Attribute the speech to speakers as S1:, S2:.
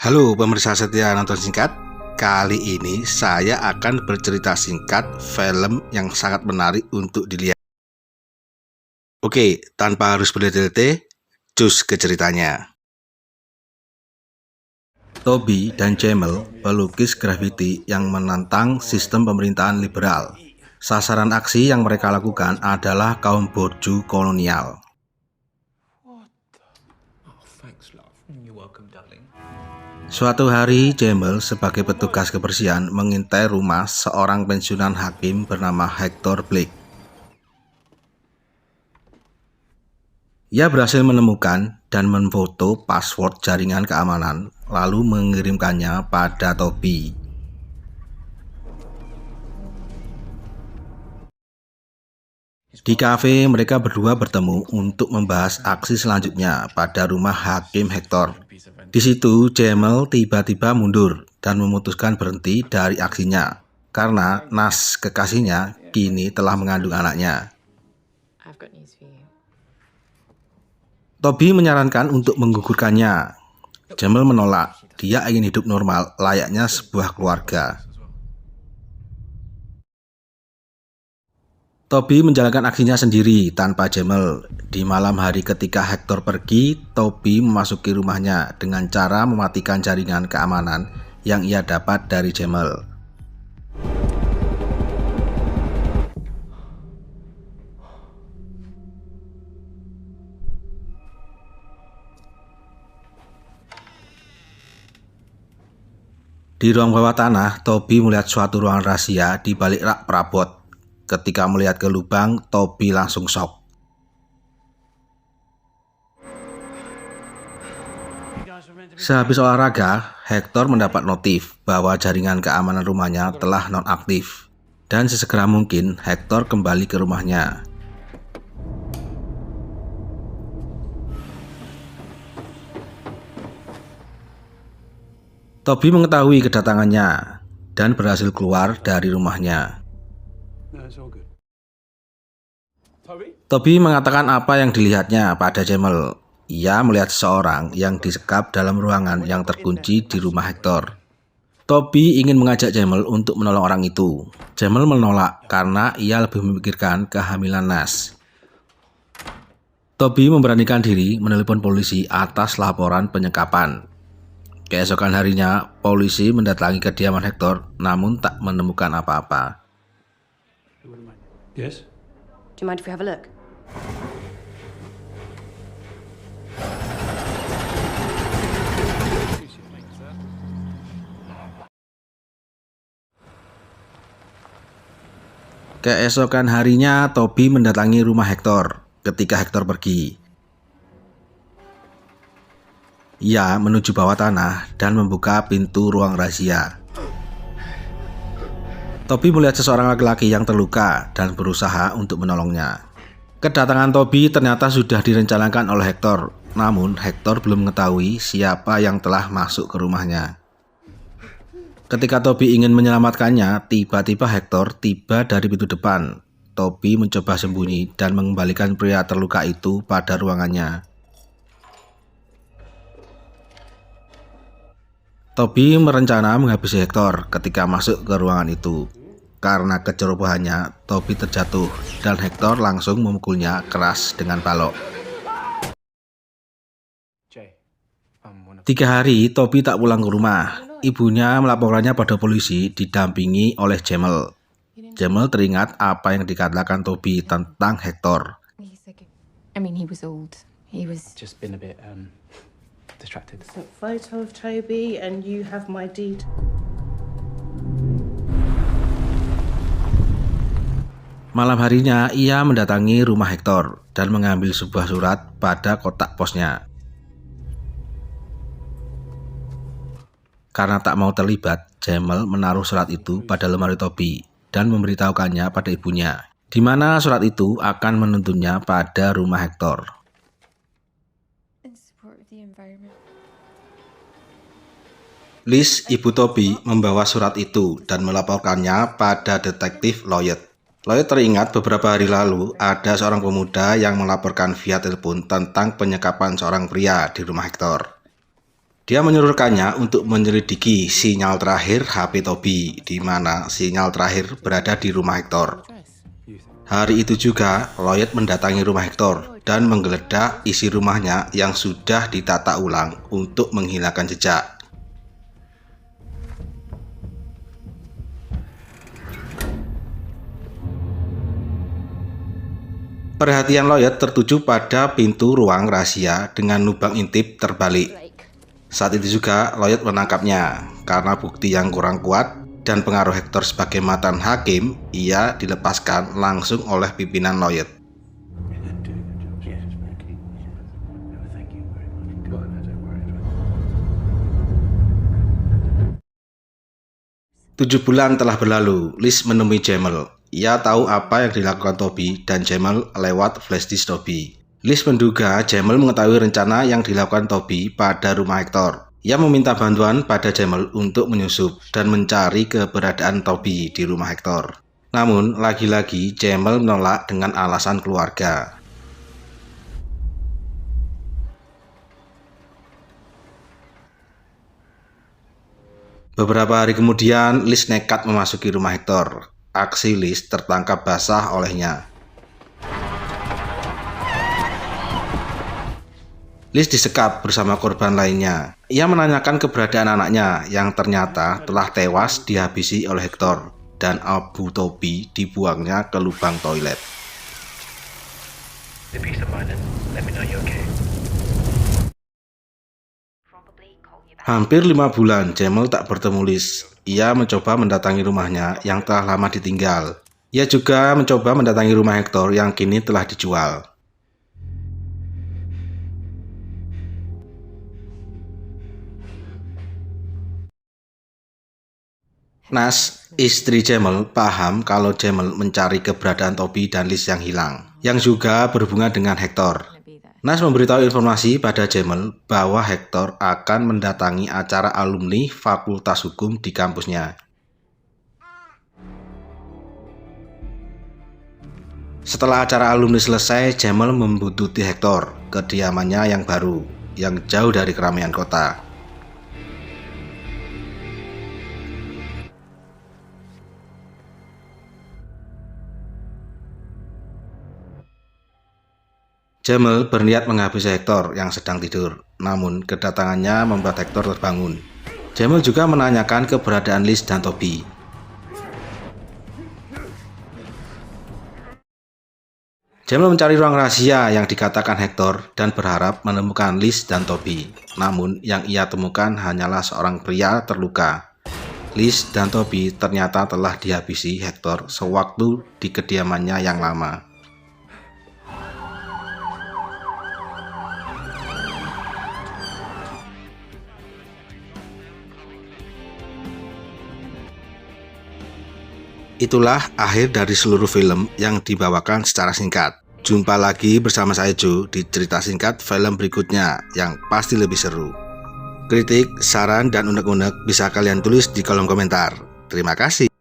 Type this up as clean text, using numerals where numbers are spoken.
S1: Halo pemirsa setia nonton singkat. Kali ini saya akan bercerita singkat film yang sangat menarik untuk dilihat. Oke, tanpa harus bertele-tele, cus ke ceritanya. Toby dan Jamel, pelukis grafiti yang menantang sistem pemerintahan liberal. Sasaran aksi yang mereka lakukan adalah kaum borju kolonial. Suatu hari, Jamel sebagai petugas kebersihan mengintai rumah seorang pensiunan hakim bernama Hector Blake. Ia berhasil menemukan dan memfoto password jaringan keamanan, lalu mengirimkannya pada Toby. Di kafe, mereka berdua bertemu untuk membahas aksi selanjutnya pada rumah hakim Hector. Di situ, Jamel tiba-tiba mundur dan memutuskan berhenti dari aksinya karena Nas, kekasihnya, kini telah mengandung anaknya. Toby menyarankan untuk menggugurkannya. Jamel menolak. Dia ingin hidup normal, layaknya sebuah keluarga. Toby menjalankan aksinya sendiri tanpa Jamel. Di malam hari ketika Hector pergi, Toby memasuki rumahnya dengan cara mematikan jaringan keamanan yang ia dapat dari Jamel. Di ruang bawah tanah, Toby melihat suatu ruangan rahasia di balik rak perabot. Ketika melihat ke lubang, Toby langsung shock. Sehabis olahraga, Hector mendapat notif bahwa jaringan keamanan rumahnya telah nonaktif. Dan sesegera mungkin, Hector kembali ke rumahnya. Toby mengetahui kedatangannya dan berhasil keluar dari rumahnya. Toby mengatakan apa yang dilihatnya pada Jamel. Ia melihat seseorang yang disekap dalam ruangan yang terkunci di rumah Hector. Toby ingin mengajak Jamel untuk menolong orang itu. Jamel menolak karena ia lebih memikirkan kehamilan Nas. Toby memberanikan diri menelepon polisi atas laporan penyekapan. Keesokan harinya, polisi mendatangi kediaman Hector, namun tak menemukan apa-apa.
S2: Yes?
S3: Do you mind if we have a look?
S1: Keesokan harinya, Toby mendatangi rumah Hector ketika Hector pergi. Ia menuju bawah tanah dan membuka pintu ruang rahasia. Toby melihat seseorang laki-laki yang terluka dan berusaha untuk menolongnya. Kedatangan Toby ternyata sudah direncanakan oleh Hector, namun Hector belum mengetahui siapa yang telah masuk ke rumahnya. Ketika Toby ingin menyelamatkannya, tiba-tiba Hector tiba dari pintu depan. Toby mencoba sembunyi dan mengembalikan pria terluka itu pada ruangannya. Toby merencana menghabisi Hector ketika masuk ke ruangan itu. Karena kecerobohannya, Toby terjatuh dan Hector langsung memukulnya keras dengan balok. 3 hari, Toby tak pulang ke rumah. Ibunya melaporkannya pada polisi didampingi oleh Jamel. Jamel teringat apa yang dikatakan Toby tentang Hector.
S3: He was old. He was
S2: Just been a bit distracted.
S4: A photo of Toby and you have my deed.
S1: Malam harinya, ia mendatangi rumah Hector dan mengambil sebuah surat pada kotak posnya. Karena tak mau terlibat, Jamel menaruh surat itu pada lemari Toby dan memberitahukannya pada ibunya, di mana surat itu akan menuntunnya pada rumah Hector. Liz, ibu Toby, membawa surat itu dan melaporkannya pada detektif Lloyd. Lloyd teringat beberapa hari lalu ada seorang pemuda yang melaporkan via telepon tentang penyekapan seorang pria di rumah Hector. Dia menyuruhkannya untuk menyelidiki sinyal terakhir HP Toby, di mana sinyal terakhir berada di rumah Hector. Hari itu juga, Lloyd mendatangi rumah Hector dan menggeledah isi rumahnya yang sudah ditata ulang untuk menghilangkan jejak. Perhatian Lloyd tertuju pada pintu ruang rahasia dengan lubang intip terbalik. Saat itu juga Lloyd menangkapnya. Karena bukti yang kurang kuat dan pengaruh Hector sebagai mantan hakim, ia dilepaskan langsung oleh pimpinan Lloyd. 7 bulan telah berlalu, Liz menemui Jamel. Ia tahu apa yang dilakukan Toby dan Jamel lewat flashdisk Toby. Liz menduga Jamel mengetahui rencana yang dilakukan Toby pada rumah Hector. Ia meminta bantuan pada Jamel untuk menyusup dan mencari keberadaan Toby di rumah Hector. Namun, lagi-lagi Jamel menolak dengan alasan keluarga. Beberapa hari kemudian, Liz nekat memasuki rumah Hector. Aksi Liz tertangkap basah olehnya. Liz disekap bersama korban lainnya. Ia menanyakan keberadaan anaknya yang ternyata telah tewas dihabisi oleh Hector dan abu Toby dibuangnya ke lubang toilet. Hampir 5 bulan Jamel tak bertemu Liz. Ia mencoba mendatangi rumahnya yang telah lama ditinggal. Ia juga mencoba mendatangi rumah Hector yang kini telah dijual. Nash, istri Jamel, paham kalau Jamel mencari keberadaan Toby dan Liz yang hilang, yang juga berhubungan dengan Hector. Nash memberitahu informasi pada Jamel bahwa Hector akan mendatangi acara alumni Fakultas Hukum di kampusnya. Setelah acara alumni selesai, Jamel membuntuti Hector ke kediamannya yang baru, yang jauh dari keramaian kota. Jamel berniat menghabisi Hector yang sedang tidur, namun kedatangannya membuat Hector terbangun. Jamel juga menanyakan keberadaan Liz dan Toby. Jamel mencari ruang rahasia yang dikatakan Hector dan berharap menemukan Liz dan Toby. Namun yang ia temukan hanyalah seorang pria terluka. Liz dan Toby ternyata telah dihabisi Hector sewaktu di kediamannya yang lama. Itulah akhir dari seluruh film yang dibawakan secara singkat. Jumpa lagi bersama saya Joe di cerita singkat film berikutnya yang pasti lebih seru. Kritik, saran, dan unek-unek bisa kalian tulis di kolom komentar. Terima kasih.